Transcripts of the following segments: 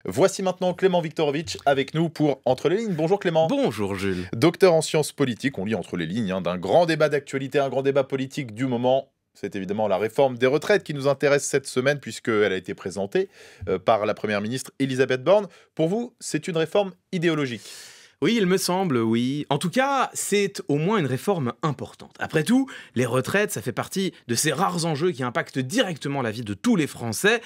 Voici maintenant Clément Viktorovitch avec nous pour Entre les lignes. Bonjour Clément. Bonjour Jules. Docteur en sciences politiques, on lit entre les lignes d'un grand débat d'actualité, un grand débat politique du moment. C'est évidemment la réforme des retraites qui nous intéresse cette semaine puisqu'elle a été présentée par la Première ministre Elisabeth Borne. Pour vous, c'est une réforme idéologique? Oui, il me semble, oui. En tout cas, c'est au moins une réforme importante. Après tout, les retraites, ça fait partie de ces rares enjeux qui impactent directement la vie de tous les Français.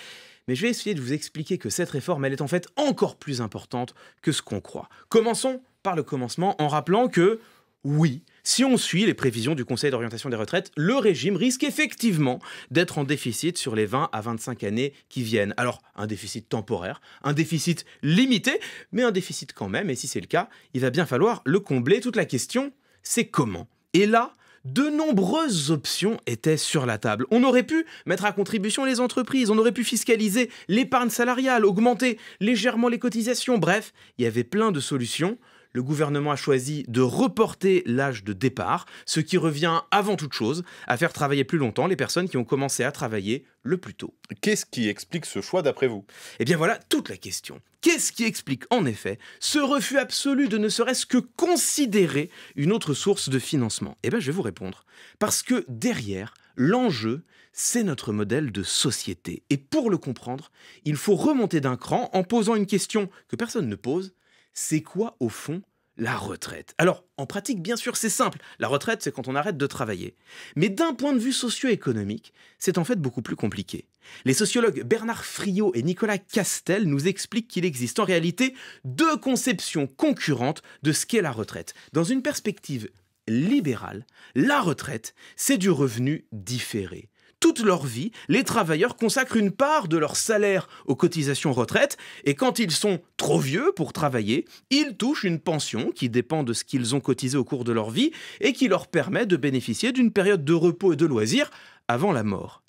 Mais je vais essayer de vous expliquer que cette réforme, elle est en fait encore plus importante que ce qu'on croit. Commençons par le commencement en rappelant que, oui, si on suit les prévisions du Conseil d'orientation des retraites, le régime risque effectivement d'être en déficit sur les 20 à 25 années qui viennent. Alors, un déficit temporaire, un déficit limité, mais un déficit quand même, et si c'est le cas, il va bien falloir le combler. Toute la question, c'est comment. Et là, de nombreuses options étaient sur la table. On aurait pu mettre à contribution les entreprises, on aurait pu fiscaliser l'épargne salariale, augmenter légèrement les cotisations, bref, il y avait plein de solutions. Le gouvernement a choisi de reporter l'âge de départ, ce qui revient avant toute chose à faire travailler plus longtemps les personnes qui ont commencé à travailler le plus tôt. Qu'est-ce qui explique ce choix d'après vous? Eh bien voilà toute la question. Qu'est-ce qui explique en effet ce refus absolu de ne serait-ce que considérer une autre source de financement? Eh bien je vais vous répondre. Parce que derrière, l'enjeu, c'est notre modèle de société. Et pour le comprendre, il faut remonter d'un cran en posant une question que personne ne pose. C'est quoi, au fond, la retraite? Alors, en pratique, bien sûr, c'est simple. La retraite, c'est quand on arrête de travailler. Mais d'un point de vue socio-économique, c'est en fait beaucoup plus compliqué. Les sociologues Bernard Friot et Nicolas Castel nous expliquent qu'il existe en réalité deux conceptions concurrentes de ce qu'est la retraite. Dans une perspective libérale, la retraite, c'est du revenu différé. Toute leur vie, les travailleurs consacrent une part de leur salaire aux cotisations retraite et quand ils sont trop vieux pour travailler, ils touchent une pension qui dépend de ce qu'ils ont cotisé au cours de leur vie et qui leur permet de bénéficier d'une période de repos et de loisirs avant la mort.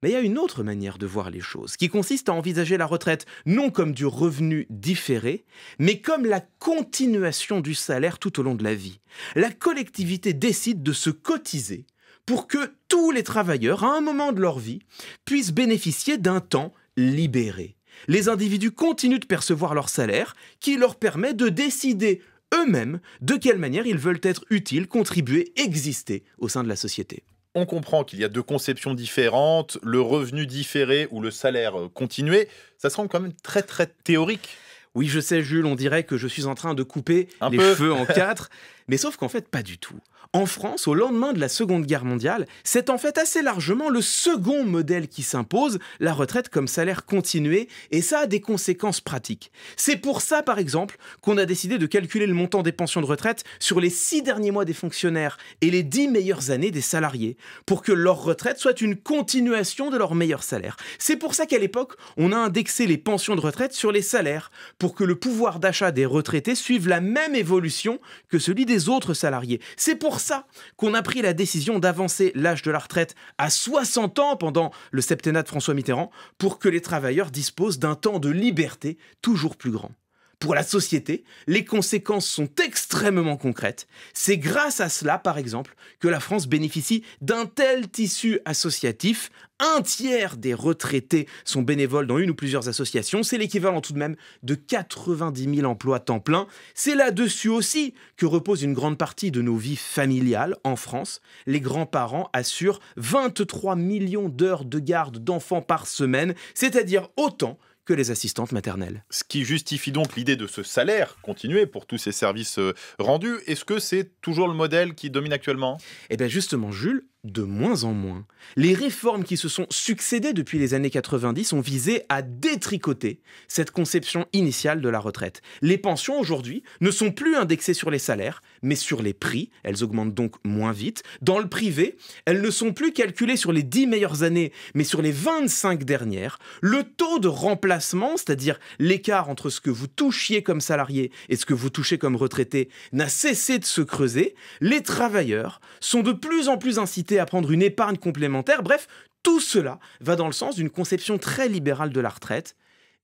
Mais il y a une autre manière de voir les choses, qui consiste à envisager la retraite non comme du revenu différé, mais comme la continuation du salaire tout au long de la vie. La collectivité décide de se cotiser pour que tous les travailleurs, à un moment de leur vie, puissent bénéficier d'un temps libéré. Les individus continuent de percevoir leur salaire, qui leur permet de décider eux-mêmes de quelle manière ils veulent être utiles, contribuer, exister au sein de la société. On comprend qu'il y a deux conceptions différentes, le revenu différé ou le salaire continué, ça semble quand même très très théorique. Oui, je sais Jules, on dirait que je suis en train de couper les cheveux en quatre, mais sauf qu'en fait pas du tout. En France, au lendemain de la Seconde Guerre mondiale, c'est en fait assez largement le second modèle qui s'impose, la retraite comme salaire continué, et ça a des conséquences pratiques. C'est pour ça, par exemple, qu'on a décidé de calculer le montant des pensions de retraite sur les 6 derniers mois des fonctionnaires et les 10 meilleures années des salariés, pour que leur retraite soit une continuation de leur meilleur salaire. C'est pour ça qu'à l'époque, on a indexé les pensions de retraite sur les salaires, pour que le pouvoir d'achat des retraités suive la même évolution que celui des autres salariés. C'est pour ça qu'on a pris la décision d'avancer l'âge de la retraite à 60 ans pendant le septennat de François Mitterrand pour que les travailleurs disposent d'un temps de liberté toujours plus grand. Pour la société, les conséquences sont extrêmement concrètes. C'est grâce à cela, par exemple, que la France bénéficie d'un tel tissu associatif. Un tiers des retraités sont bénévoles dans une ou plusieurs associations. C'est l'équivalent tout de même de 90 000 emplois temps plein. C'est là-dessus aussi que repose une grande partie de nos vies familiales en France. Les grands-parents assurent 23 millions d'heures de garde d'enfants par semaine, c'est-à-dire autant que les assistantes maternelles. Ce qui justifie donc l'idée de ce salaire continué pour tous ces services rendus. Est-ce que c'est toujours le modèle qui domine actuellement? Eh bien justement, Jules, de moins en moins. Les réformes qui se sont succédées depuis les années 90 ont visé à détricoter cette conception initiale de la retraite. Les pensions aujourd'hui ne sont plus indexées sur les salaires, mais sur les prix. Elles augmentent donc moins vite. Dans le privé, elles ne sont plus calculées sur les 10 meilleures années, mais sur les 25 dernières. Le taux de remplacement, c'est-à-dire l'écart entre ce que vous touchiez comme salarié et ce que vous touchez comme retraité, n'a cessé de se creuser. Les travailleurs sont de plus en plus incités à prendre une épargne complémentaire. Bref, tout cela va dans le sens d'une conception très libérale de la retraite.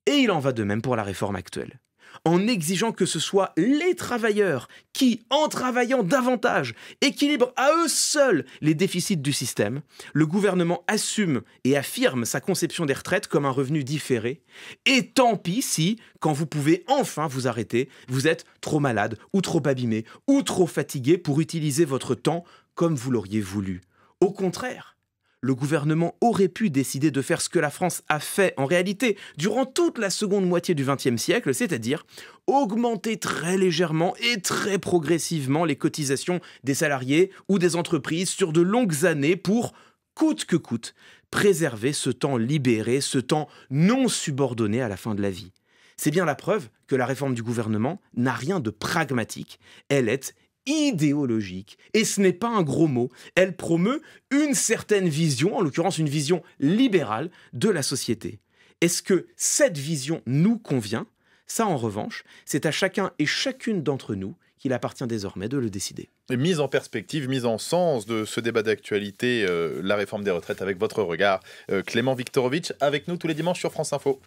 Et il en va de même pour la réforme actuelle. en exigeant que ce soit les travailleurs qui, en travaillant davantage, équilibrent à eux seuls les déficits du système, le gouvernement assume et affirme sa conception des retraites comme un revenu différé. Et tant pis si, quand vous pouvez enfin vous arrêter, vous êtes trop malade ou trop abîmé ou trop fatigué pour utiliser votre temps comme vous l'auriez voulu. Au contraire, le gouvernement aurait pu décider de faire ce que la France a fait en réalité durant toute la seconde moitié du XXe siècle, c'est-à-dire augmenter très légèrement et très progressivement les cotisations des salariés ou des entreprises sur de longues années pour, coûte que coûte, préserver ce temps libéré, ce temps non subordonné à la fin de la vie. C'est bien la preuve que la réforme du gouvernement n'a rien de pragmatique, elle est idéologique. Et ce n'est pas un gros mot. Elle promeut une certaine vision, en l'occurrence une vision libérale de la société. Est-ce que cette vision nous convient ? Ça, en revanche, c'est à chacun et chacune d'entre nous qu'il appartient désormais de le décider. Et mise en perspective, mise en sens de ce débat d'actualité, la réforme des retraites avec votre regard. Clément Viktorovitch, avec nous tous les dimanches sur France Info.